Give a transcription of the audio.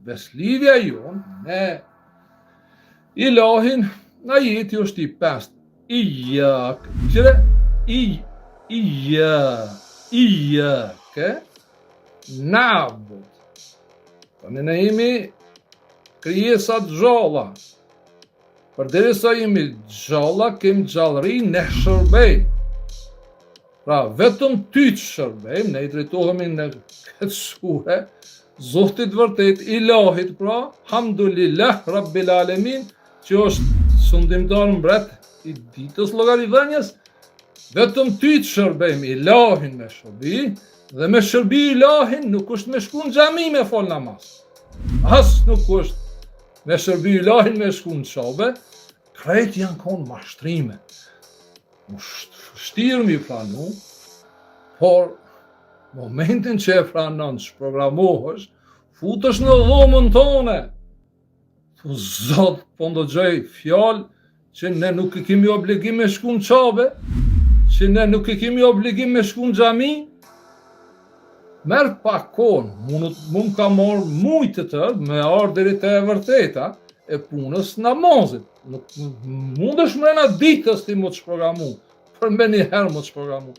beslidhja jonë me Ilahin, na jeti është i pest. Iyake na'bud. Tani ne jemi krijesa të gjalla. Përderisa jemi gjalla, kemi gjallëri, ne shërbejmë. Pra, vetëm ty të shërbejmë, ne i drejtohemi në këtë sure, Zotit vërtet, Ilahit, pra, hamdulillah, Rabbil Alemin, që është sundimtar mbret i ditës llogaridhënies, vetëm ty të shërbejmë, Ilahin me shërbi, dhe me shërbi Ilahin nuk është me shku në xhami me fal namaz. As nuk është me shërbi Ilahin me shku në çabe, krejt janë konë mashtrime. Vështirë mi pranu, por momentin që e pranon, që programohesh, futesh në dhomën tone. Zot, po ndëgjoj fjalë që ne nuk i kemi obligim me shku në çabe, që ne nuk i kemi obligim me shku në xhami. Merr pak kohë, mund ka marrë mujtë të tërë me ardhërit e vërteta e punës namazit. Nuk mundesh mrena ditës ti mu të shprogramu, për me një herë mu të shprogramu.